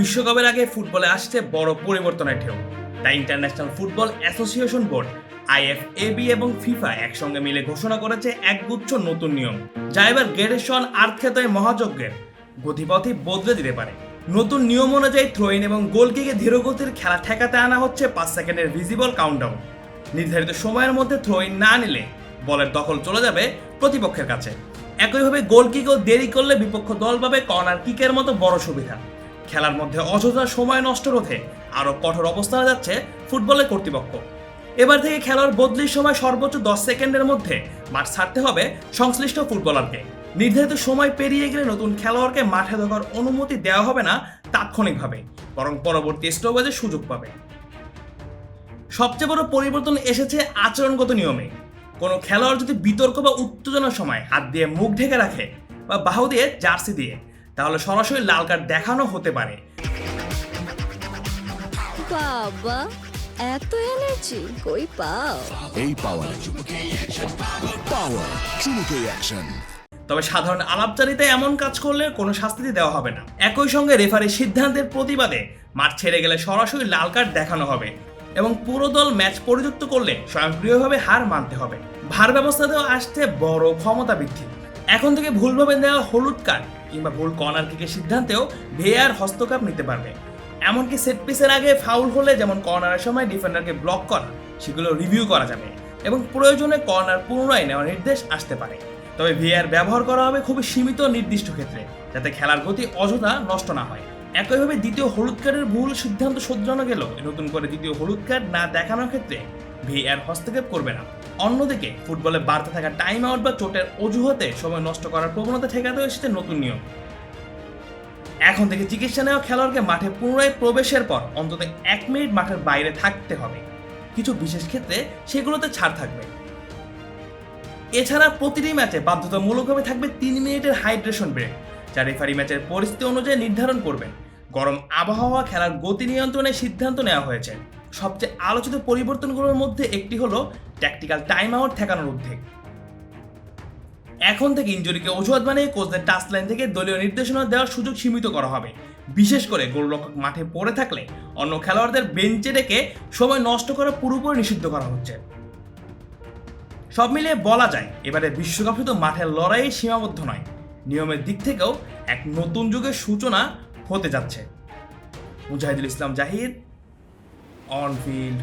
বিশ্বকাপের আগে ফুটবলে আসছে বড় পরিবর্তনের ঢেউ। তাই ইন্টারন্যাশনাল ফুটবল অ্যাসোসিয়েশন বোর্ড আইএফএবি এবং ফিফা একসঙ্গে মিলে ঘোষণা করেছে একগুচ্ছ নতুন নিয়ম, যা এবার গেরেশন আর্থেতয় মহাযজ্ঞের গতিপথই বদলে দিতে পারে। নতুন নিয়ম অনুযায়ী থ্রোইন এবং গোল কিকে ধীরগতির খেলা ঠেকাতে আনা হচ্ছে 5 সেকেন্ডের ভিজিবল কাউন্টডাউন। নির্ধারিত সময়ের মধ্যে থ্রোইন না নিলে বলের দখল চলে যাবে প্রতিপক্ষের কাছে। একইভাবে গোল কিকও দেরি করলে বিপক্ষ দল পাবে কর্নার কিকের মতো বড় সুবিধা। খেলার মধ্যে অযথা সময় নষ্ট রোধে আরও কঠোর অবস্থানে যাচ্ছে ফুটবলের কর্তৃপক্ষ। এবার থেকে খেলার বদলির সময় সর্বোচ্চ 10 সেকেন্ডের মধ্যে মাঠ ছাড়তে হবে সংশ্লিষ্ট ফুটবলারকে। নির্ধারিত সময় পেরিয়ে গেলে নতুন খেলোয়াড়কে মাঠে ঢোকার অনুমতি দেওয়া হবে না তাৎক্ষণিকভাবে, বরং পরবর্তী স্টপেজে সুযোগ পাবে। সবচেয়ে বড় পরিবর্তন এসেছে আচরণগত নিয়মে। কোনো খেলোয়াড় যদি বিতর্ক বা উত্তেজনার সময় হাত দিয়ে মুখ ঢেকে রাখে বা বাহু দিয়ে জার্সি দিয়ে, তাহলে সরাসরি লাল কার্ড দেখানো হতে পারে। বাবা, এত এনার্জি কই পাও? এই পাওয়ার চুমুকে অ্যাকশন। তবে সাধারণ আলাপচারিতায় এমন কাজ করলে কোনো শাস্তি দেওয়া হবে না। একই সঙ্গে রেফারির সিদ্ধান্তের প্রতিবাদে মাঠ ছেড়ে গেলে সরাসরি লাল কার্ড দেখানো হবে এবং পুরো দল ম্যাচ পরিত্যক্ত করলে স্বয়ংক্রিয়ভাবে হার মানতে হবে। ভার ব্যবস্থাতেও আসছে বড় ক্ষমতা বৃদ্ধি। এখন থেকে ভুলভাবে দেওয়া হলুদ কার্ড কিংবা ভুল কর্নার কিকের সিদ্ধান্তেও ভিএআর হস্তক্ষেপ নিতে পারবে। এমনকি সেট পিসের আগে ফাউল হলে, যেমন কর্নারের সময় ডিফেন্ডারকে ব্লক করা, সেগুলো রিভিউ করা যাবে এবং প্রয়োজনে কর্নার পুনরায় নেওয়ার নির্দেশ আসতে পারে। তবে ভিএআর ব্যবহার করা হবে খুবই সীমিত নির্দিষ্ট ক্ষেত্রে, যাতে খেলার গতি অযথা নষ্ট না হয়। একইভাবে দ্বিতীয় হলুদ কার্ডের ভুল সিদ্ধান্ত শোধরানো গেল নতুন করে দ্বিতীয় হলুদ কার্ড না দেখানোর ক্ষেত্রে ভিএআর হস্তক্ষেপ করবে না। অন্যদিকে ফুটবলে বাড়তে থাকা টাইম আউট বা চোটের অজুহাতে সময় নষ্ট করার প্রবণতা ঠেকাতে এসেছে নতুন নিয়ম। এখন থেকে চিকিৎসা নেওয়া খেলোয়াড়কে মাঠে পুনরায় প্রবেশের পর অন্তত 1 মিনিট মাঠের বাইরে থাকতে হবে। কিছু বিশেষ ক্ষেত্রে সেগুলোতে ছাড় থাকবে। এছাড়া প্রতিটি ম্যাচে বাধ্যতামূলকভাবে থাকবে 3 মিনিটের হাইড্রেশন ব্রেক, যা রেফারি ম্যাচের পরিস্থিতি অনুযায়ী নির্ধারণ করবেন। গরম আবহাওয়া খেলার গতি নিয়ন্ত্রণের সিদ্ধান্ত নেওয়া হয়েছে। সবচেয়ে আলোচিত পরিবর্তনগুলোর মধ্যে একটি হলো ট্যাকটিক্যাল টাইম আউট ঠেকানোর উদ্যোগ। এখন থেকে ইনজুরিকে অজুহাত বানিয়ে কোচদের টাচ লাইন থেকে দলীয় নির্দেশনা দেওয়ার সুযোগ সীমিত করা হবে। বিশেষ করে গোলরক্ষক মাঠে পড়ে থাকলে অন্য খেলোয়াড়দের বেঞ্চে ডেকে সময় নষ্ট করা পুরোপুরি নিষিদ্ধ করা হচ্ছে। সব মিলিয়ে বলা যায়, এবারে বিশ্বকাপ শুধু মাঠের লড়াইয়ে সীমাবদ্ধ নয়, নিয়মের দিক থেকেও এক নতুন যুগের সূচনা হতে যাচ্ছে। Mujahidul Islam Zahid, on field.